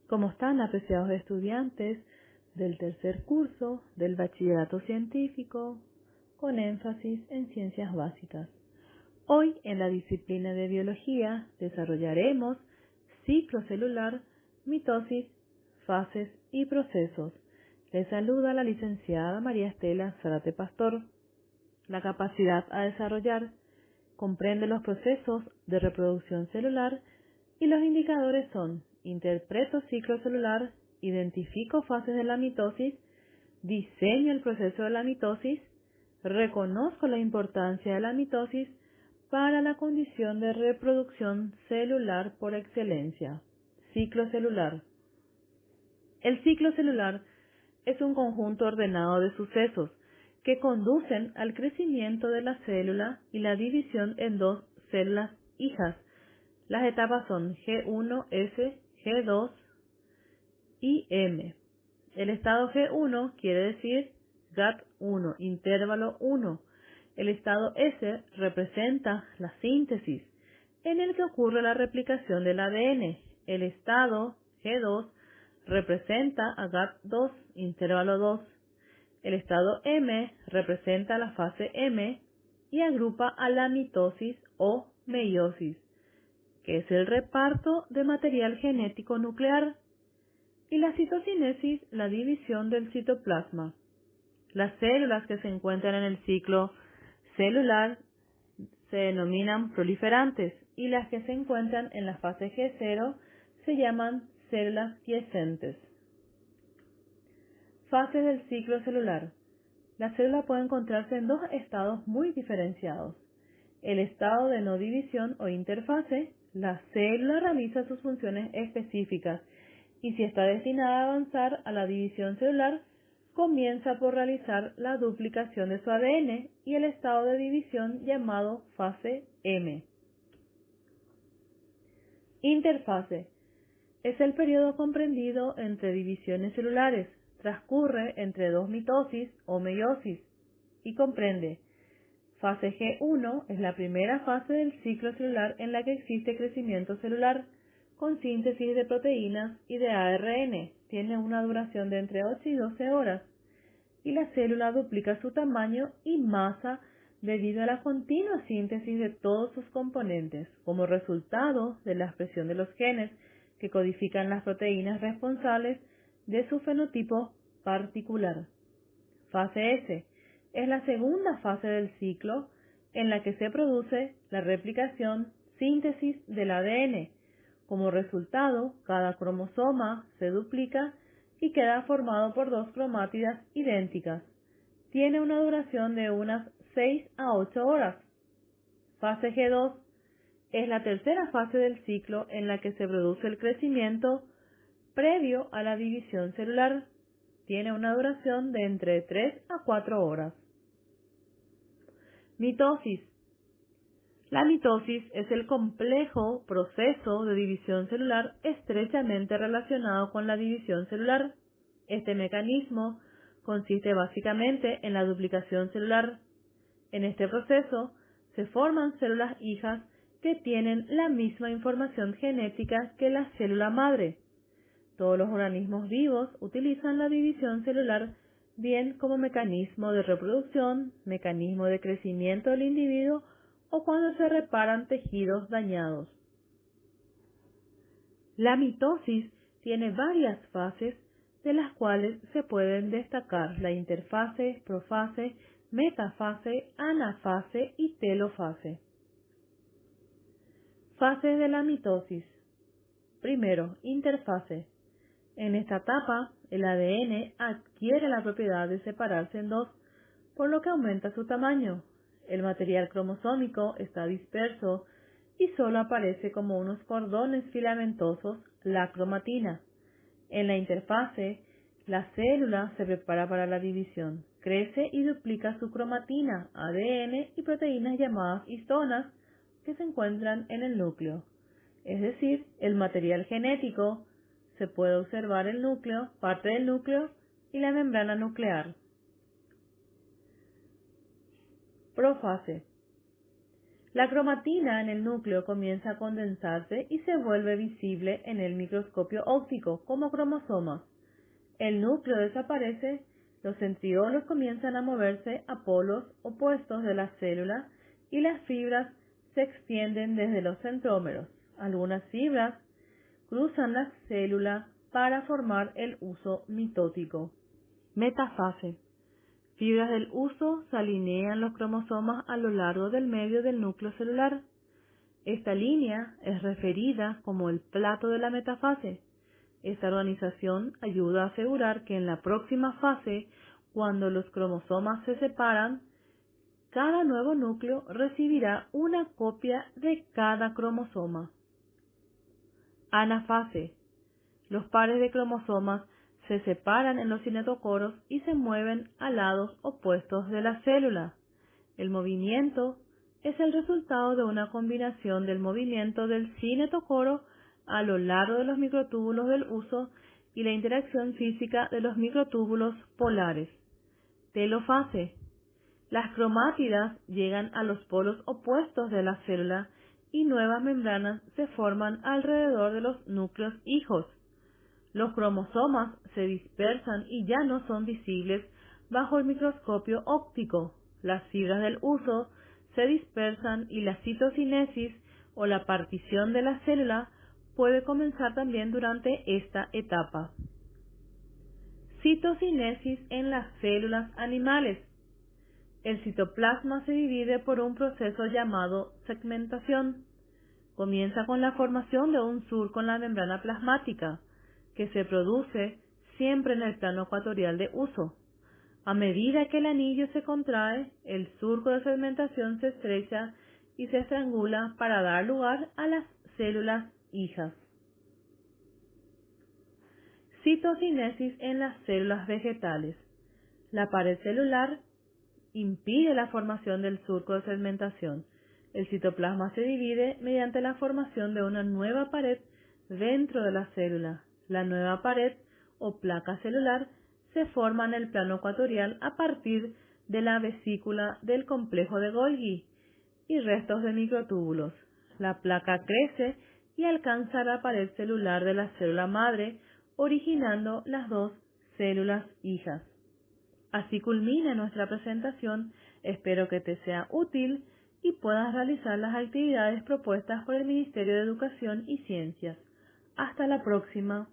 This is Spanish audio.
¿Cómo están, apreciados estudiantes del tercer curso del Bachillerato Científico con énfasis en Ciencias Básicas? Hoy, en la disciplina de Biología, desarrollaremos ciclo celular, mitosis, fases y procesos. Les saluda la licenciada María Estela Zárate Pastor. La capacidad a desarrollar comprende los procesos de reproducción celular y los indicadores son: interpreto ciclo celular, identifico fases de la mitosis, diseño el proceso de la mitosis, reconozco la importancia de la mitosis para la condición de reproducción celular por excelencia. Ciclo celular. El ciclo celular es un conjunto ordenado de sucesos que conducen al crecimiento de la célula y la división en dos células hijas. Las etapas son G1S, G2 y M. El estado G1 quiere decir GAT1, intervalo 1. El estado S representa la síntesis, en el que ocurre la replicación del ADN. El estado G2 representa a GAT2, intervalo 2. El estado M representa la fase M y agrupa a la mitosis o meiosis, que es el reparto de material genético nuclear, y la citocinesis, la división del citoplasma. Las células que se encuentran en el ciclo celular se denominan proliferantes y las que se encuentran en la fase G0 se llaman células quiescentes. Fases del ciclo celular. La célula puede encontrarse en dos estados muy diferenciados. El estado de no división o interfase, la célula realiza sus funciones específicas y si está destinada a avanzar a la división celular, comienza por realizar la duplicación de su ADN, y el estado de división llamado fase M. Interfase. Es el periodo comprendido entre divisiones celulares. Transcurre entre dos mitosis o meiosis y comprende: fase G1 es la primera fase del ciclo celular en la que existe crecimiento celular con síntesis de proteínas y de ARN. Tiene una duración de entre 8 y 12 horas y la célula duplica su tamaño y masa debido a la continua síntesis de todos sus componentes como resultado de la expresión de los genes que codifican las proteínas responsables de su fenotipo particular. Fase S es la segunda fase del ciclo en la que se produce la replicación, síntesis del ADN. Como resultado, cada cromosoma se duplica y queda formado por dos cromátidas idénticas. Tiene una duración de unas 6 a 8 horas. Fase G2 es la tercera fase del ciclo en la que se produce el crecimiento previo a la división celular. Tiene una duración de entre 3 a 4 horas. Mitosis. La mitosis es el complejo proceso de división celular estrechamente relacionado con la división celular. Este mecanismo consiste básicamente en la duplicación celular. En este proceso se forman células hijas que tienen la misma información genética que la célula madre. Todos los organismos vivos utilizan la división celular bien como mecanismo de reproducción, mecanismo de crecimiento del individuo o cuando se reparan tejidos dañados. La mitosis tiene varias fases, de las cuales se pueden destacar la interfase, profase, metafase, anafase y telofase. Fases de la mitosis. Primero, interfase. En esta etapa, el ADN adquiere la propiedad de separarse en dos, por lo que aumenta su tamaño. El material cromosómico está disperso y solo aparece como unos cordones filamentosos, la cromatina. En la interfase, la célula se prepara para la división, crece y duplica su cromatina, ADN y proteínas llamadas histonas que se encuentran en el núcleo. Es decir, el material genético. Se puede observar el núcleo, parte del núcleo y la membrana nuclear. Profase. La cromatina en el núcleo comienza a condensarse y se vuelve visible en el microscopio óptico como cromosomas. El núcleo desaparece, los centriolos comienzan a moverse a polos opuestos de la célula y las fibras se extienden desde los centrómeros. Algunas fibras cruzan la célula para formar el huso mitótico. Metafase. Fibras del huso se alinean los cromosomas a lo largo del medio del núcleo celular. Esta línea es referida como el plato de la metafase. Esta organización ayuda a asegurar que en la próxima fase, cuando los cromosomas se separan, cada nuevo núcleo recibirá una copia de cada cromosoma. Anafase. Los pares de cromosomas se separan en los cinetocoros y se mueven a lados opuestos de la célula. El movimiento es el resultado de una combinación del movimiento del cinetocoro a lo largo de los microtúbulos del huso y la interacción física de los microtúbulos polares. Telofase. Las cromátidas llegan a los polos opuestos de la célula y nuevas membranas se forman alrededor de los núcleos hijos. Los cromosomas se dispersan y ya no son visibles bajo el microscopio óptico. Las fibras del huso se dispersan y la citocinesis o la partición de la célula puede comenzar también durante esta etapa. Citocinesis en las células animales. El citoplasma se divide por un proceso llamado segmentación. Comienza con la formación de un surco en la membrana plasmática, que se produce siempre en el plano ecuatorial de huso. A medida que el anillo se contrae, el surco de segmentación se estrecha y se estrangula para dar lugar a las células hijas. Citocinesis en las células vegetales. La pared celular impide la formación del surco de segmentación. El citoplasma se divide mediante la formación de una nueva pared dentro de la célula. La nueva pared o placa celular se forma en el plano ecuatorial a partir de la vesícula del complejo de Golgi y restos de microtúbulos. La placa crece y alcanza la pared celular de la célula madre, originando las dos células hijas. Así culmina nuestra presentación. Espero que te sea útil y puedas realizar las actividades propuestas por el Ministerio de Educación y Ciencias. Hasta la próxima.